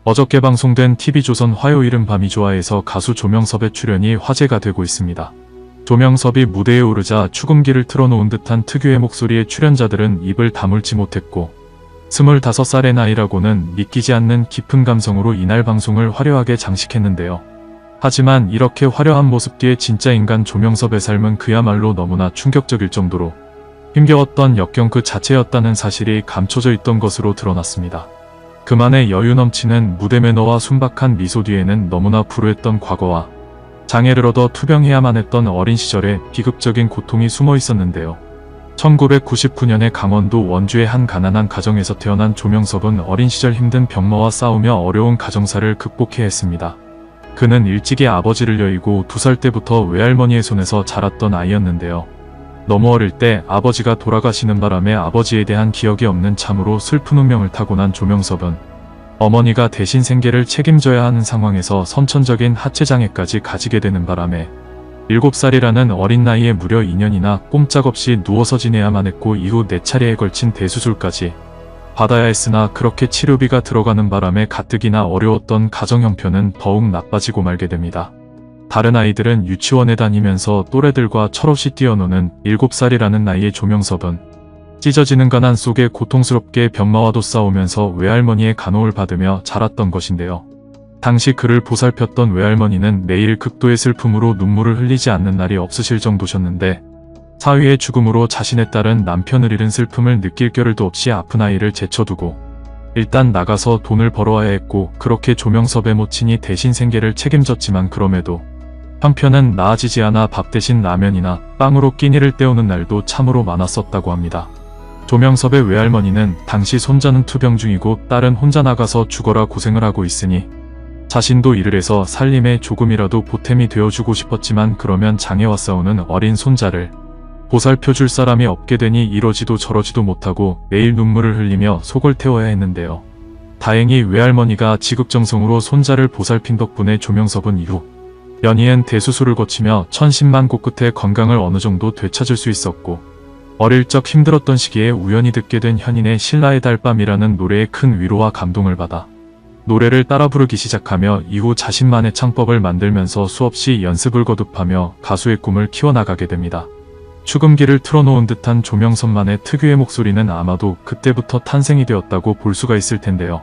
어저께 방송된 TV조선 화요일은 밤이 좋아에서 가수 조명섭의 출연이 화제가 되고 있습니다. 조명섭이 무대에 오르자 축음기를 틀어놓은 듯한 특유의 목소리에 출연자들은 입을 다물지 못했고 25살의 나이라고는 믿기지 않는 깊은 감성으로 이날 방송을 화려하게 장식했는데요. 하지만 이렇게 화려한 모습 뒤에 진짜 인간 조명섭의 삶은 그야말로 너무나 충격적일 정도로 힘겨웠던 역경 그 자체였다는 사실이 감춰져 있던 것으로 드러났습니다. 그만의 여유 넘치는 무대 매너와 순박한 미소 뒤에는 너무나 불우했던 과거와 장애를 얻어 투병해야만 했던 어린 시절의 비극적인 고통이 숨어 있었는데요. 1999년에 강원도 원주의 한 가난한 가정에서 태어난 조명섭은 어린 시절 힘든 병마와 싸우며 어려운 가정사를 극복해야 했습니다. 그는 일찍이 아버지를 여의고 2살 때부터 외할머니의 손에서 자랐던 아이였는데요. 너무 어릴 때 아버지가 돌아가시는 바람에 아버지에 대한 기억이 없는 참으로 슬픈 운명을 타고난 조명섭은 어머니가 대신 생계를 책임져야 하는 상황에서 선천적인 하체장애까지 가지게 되는 바람에 7살이라는 어린 나이에 무려 2년이나 꼼짝없이 누워서 지내야만 했고 이후 4차례에 걸친 대수술까지 받아야 했으나 그렇게 치료비가 들어가는 바람에 가뜩이나 어려웠던 가정 형편은 더욱 나빠지고 말게 됩니다. 다른 아이들은 유치원에 다니면서 또래들과 철없이 뛰어노는 7살이라는 나이의 조명섭은 찢어지는 가난 속에 고통스럽게 병마와도 싸우면서 외할머니의 간호를 받으며 자랐던 것인데요. 당시 그를 보살폈던 외할머니는 매일 극도의 슬픔으로 눈물을 흘리지 않는 날이 없으실 정도셨는데 사위의 죽음으로 자신의 딸은 남편을 잃은 슬픔을 느낄 겨를도 없이 아픈 아이를 제쳐두고 일단 나가서 돈을 벌어와야 했고 그렇게 조명섭의 모친이 대신 생계를 책임졌지만 그럼에도 형편은 나아지지 않아 밥 대신 라면이나 빵으로 끼니를 때우는 날도 참으로 많았었다고 합니다. 조명섭의 외할머니는 당시 손자는 투병 중이고 딸은 혼자 나가서 죽어라 고생을 하고 있으니 자신도 일을 해서 살림에 조금이라도 보탬이 되어주고 싶었지만 그러면 장애와 싸우는 어린 손자를 보살펴줄 사람이 없게 되니 이러지도 저러지도 못하고 매일 눈물을 흘리며 속을 태워야 했는데요. 다행히 외할머니가 지극정성으로 손자를 보살핀 덕분에 조명섭은 이후 연이은 대수술을 거치며 천신만고 끝에 건강을 어느 정도 되찾을 수 있었고 어릴 적 힘들었던 시기에 우연히 듣게 된 현인의 신라의 달밤이라는 노래에 큰 위로와 감동을 받아 노래를 따라 부르기 시작하며 이후 자신만의 창법을 만들면서 수없이 연습을 거듭하며 가수의 꿈을 키워나가게 됩니다. 축음기를 틀어놓은 듯한 조명섭만의 특유의 목소리는 아마도 그때부터 탄생이 되었다고 볼 수가 있을 텐데요.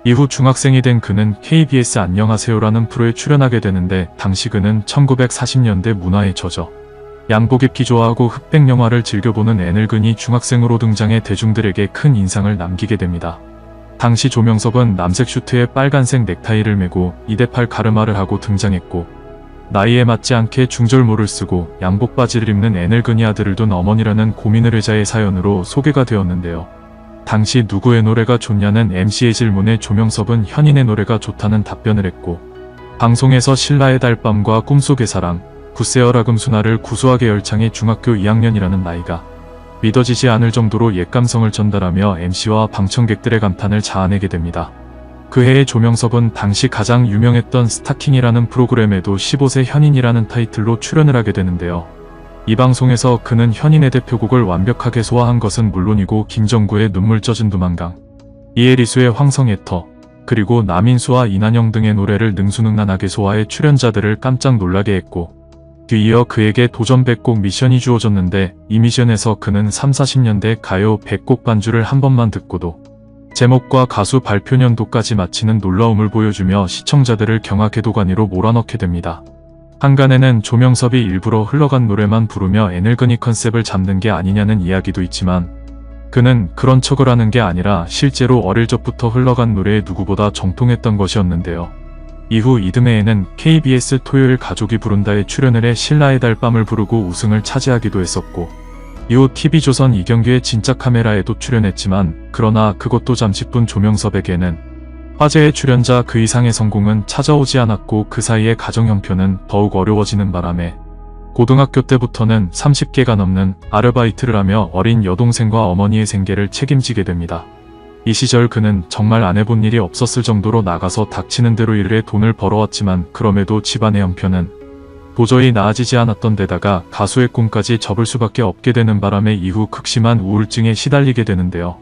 이후 중학생이 된 그는 KBS 안녕하세요라는 프로에 출연하게 되는데 당시 그는 1940년대 문화에 젖어 양복 입기 좋아하고 흑백 영화를 즐겨보는 애늙은이 중학생으로 등장해 대중들에게 큰 인상을 남기게 됩니다. 당시 조명섭은 남색 슈트에 빨간색 넥타이를 메고 2대8 가르마를 하고 등장했고 나이에 맞지 않게 중절모를 쓰고 양복 바지를 입는 애늙은이 아들을 둔 어머니라는 고민을 의자의 사연으로 소개가 되었는데요. 당시 누구의 노래가 좋냐는 MC의 질문에 조명섭은 현인의 노래가 좋다는 답변을 했고 방송에서 신라의 달밤과 꿈속의 사랑, 굿세어라 금수나를 구수하게 열창해 중학교 2학년이라는 나이가 믿어지지 않을 정도로 옛 감성을 전달하며 MC와 방청객들의 감탄을 자아내게 됩니다. 그 해에 조명섭은 당시 가장 유명했던 스타킹이라는 프로그램에도 15세 현인이라는 타이틀로 출연을 하게 되는데요. 이 방송에서 그는 현인의 대표곡을 완벽하게 소화한 것은 물론이고 김정구의 눈물 젖은 두만강, 이해리수의 황성애터, 그리고 남인수와 이난영 등의 노래를 능수능란하게 소화해 출연자들을 깜짝 놀라게 했고 뒤이어 그에게 도전 100곡 미션이 주어졌는데 이 미션에서 그는 30-40년대 가요 100곡 반주를 한 번만 듣고도 제목과 가수 발표 년도까지 맞히는 놀라움을 보여주며 시청자들을 경악해도가니로 몰아넣게 됩니다. 한간에는 조명섭이 일부러 흘러간 노래만 부르며 애늙은이 컨셉을 잡는 게 아니냐는 이야기도 있지만 그는 그런 척을 하는 게 아니라 실제로 어릴 적부터 흘러간 노래에 누구보다 정통했던 것이었는데요. 이후 이듬해에는 KBS 토요일 가족이 부른다에 출연을 해 신라의 달밤을 부르고 우승을 차지하기도 했었고 이후 TV조선 이경규의 진짜 카메라에도 출연했지만 그러나 그것도 잠시뿐 조명섭에게는 화제의 출연자 그 이상의 성공은 찾아오지 않았고 그 사이에 가정 형편은 더욱 어려워지는 바람에 고등학교 때부터는 30개가 넘는 아르바이트를 하며 어린 여동생과 어머니의 생계를 책임지게 됩니다. 이 시절 그는 정말 안 해본 일이 없었을 정도로 나가서 닥치는 대로 일을 해 돈을 벌어왔지만 그럼에도 집안의 형편은 도저히 나아지지 않았던 데다가 가수의 꿈까지 접을 수밖에 없게 되는 바람에 이후 극심한 우울증에 시달리게 되는데요.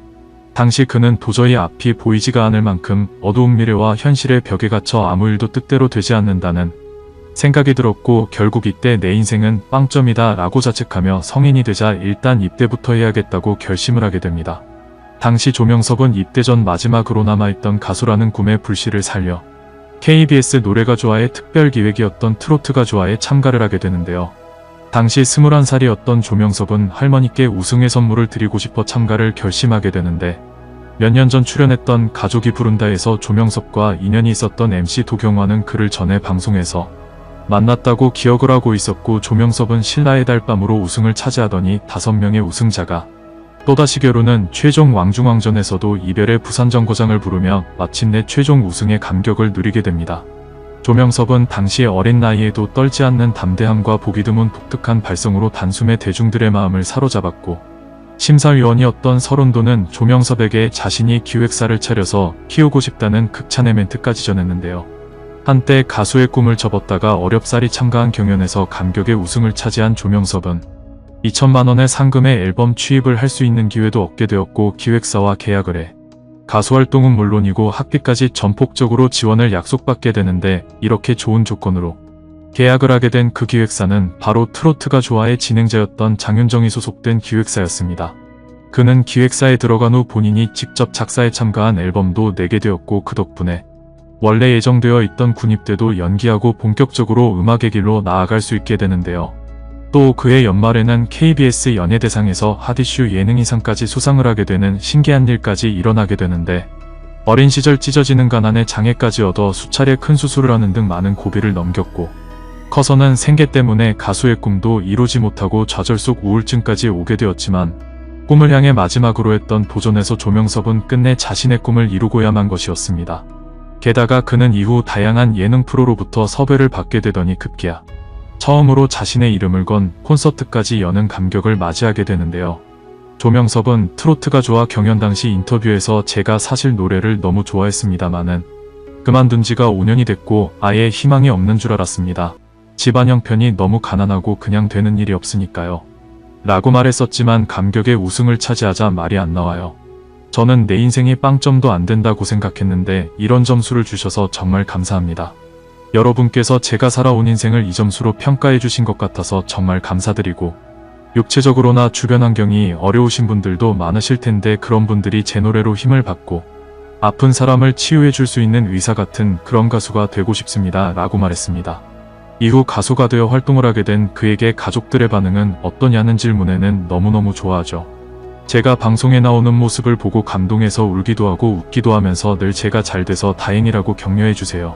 당시 그는 도저히 앞이 보이지가 않을 만큼 어두운 미래와 현실의 벽에 갇혀 아무 일도 뜻대로 되지 않는다는 생각이 들었고, 결국 이때 내 인생은 빵점이다 라고 자책하며 성인이 되자 일단 입대부터 해야겠다고 결심을 하게 됩니다. 당시 조명섭은 입대 전 마지막으로 남아있던 가수라는 꿈의 불씨를 살려 KBS 노래가 좋아의 특별기획이었던 트로트가 좋아에 참가를 하게 되는데요. 당시 21살이었던 조명섭은 할머니께 우승의 선물을 드리고 싶어 참가를 결심하게 되는데, 몇 년 전 출연했던 가족이 부른다에서 조명섭과 인연이 있었던 MC 도경화는 그를 전에 방송에서 만났다고 기억을 하고 있었고, 조명섭은 신라의 달밤으로 우승을 차지하더니 5명의 우승자가 또다시 겨루는 최종 왕중왕전에서도 이별의 부산정거장을 부르며 마침내 최종 우승의 감격을 누리게 됩니다. 조명섭은 당시 어린 나이에도 떨지 않는 담대함과 보기 드문 독특한 발성으로 단숨에 대중들의 마음을 사로잡았고, 심사위원이었던 설원도는 조명섭에게 자신이 기획사를 차려서 키우고 싶다는 극찬의 멘트까지 전했는데요. 한때 가수의 꿈을 접었다가 어렵사리 참가한 경연에서 감격의 우승을 차지한 조명섭은 2천만 원의 상금의 앨범 취입을 할 수 있는 기회도 얻게 되었고, 기획사와 계약을 해 가수 활동은 물론이고 학비까지 전폭적으로 지원을 약속받게 되는데, 이렇게 좋은 조건으로 계약을 하게 된 그 기획사는 바로 트로트가 좋아의 진행자였던 장윤정이 소속된 기획사였습니다. 그는 기획사에 들어간 후 본인이 직접 작사에 참가한 앨범도 내게 되었고, 그 덕분에 원래 예정되어 있던 군입대도 연기하고 본격적으로 음악의 길로 나아갈 수 있게 되는데요. 또 그해 연말에는 KBS 연예대상에서 핫이슈 예능인상까지 수상을 하게 되는 신기한 일까지 일어나게 되는데, 어린 시절 찢어지는 가난에 장애까지 얻어 수차례 큰 수술을 하는 등 많은 고비를 넘겼고, 커서는 생계 때문에 가수의 꿈도 이루지 못하고 좌절 속 우울증까지 오게 되었지만, 꿈을 향해 마지막으로 했던 도전에서 조명섭은 끝내 자신의 꿈을 이루고야만 것이었습니다. 게다가 그는 이후 다양한 예능 프로로부터 섭외를 받게 되더니 급기야 처음으로 자신의 이름을 건 콘서트까지 여는 감격을 맞이하게 되는데요. 조명섭은 트로트가 좋아 경연 당시 인터뷰에서 제가 사실 노래를 너무 좋아했습니다마는 그만둔 지가 5년이 됐고 아예 희망이 없는 줄 알았습니다. 집안 형편이 너무 가난하고 그냥 되는 일이 없으니까요. 라고 말했었지만 감격의 우승을 차지하자 말이 안 나와요. 저는 내 인생이 빵점도 안 된다고 생각했는데 이런 점수를 주셔서 정말 감사합니다. 여러분께서 제가 살아온 인생을 이 점수로 평가해 주신 것 같아서 정말 감사드리고, 육체적으로나 주변 환경이 어려우신 분들도 많으실 텐데 그런 분들이 제 노래로 힘을 받고 아픈 사람을 치유해 줄 수 있는 의사 같은 그런 가수가 되고 싶습니다. 라고 말했습니다. 이후 가수가 되어 활동을 하게 된 그에게 가족들의 반응은 어떠냐는 질문에는 너무너무 좋아하죠. 제가 방송에 나오는 모습을 보고 감동해서 울기도 하고 웃기도 하면서 늘 제가 잘 돼서 다행이라고 격려해 주세요.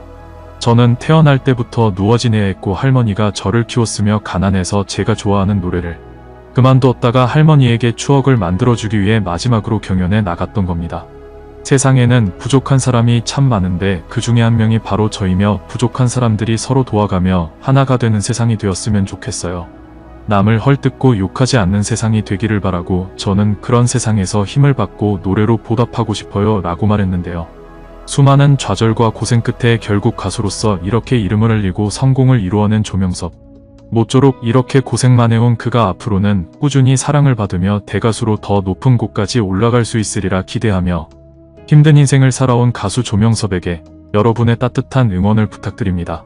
저는 태어날 때부터 누워 지내야 했고 할머니가 저를 키웠으며 가난해서 제가 좋아하는 노래를 그만두었다가 할머니에게 추억을 만들어주기 위해 마지막으로 경연에 나갔던 겁니다. 세상에는 부족한 사람이 참 많은데 그 중에 한 명이 바로 저이며, 부족한 사람들이 서로 도와가며 하나가 되는 세상이 되었으면 좋겠어요. 남을 헐뜯고 욕하지 않는 세상이 되기를 바라고, 저는 그런 세상에서 힘을 받고 노래로 보답하고 싶어요. 라고 말했는데요. 수많은 좌절과 고생 끝에 결국 가수로서 이렇게 이름을 알리고 성공을 이루어낸 조명섭. 모쪼록 이렇게 고생만 해온 그가 앞으로는 꾸준히 사랑을 받으며 대가수로 더 높은 곳까지 올라갈 수 있으리라 기대하며, 힘든 인생을 살아온 가수 조명섭에게 여러분의 따뜻한 응원을 부탁드립니다.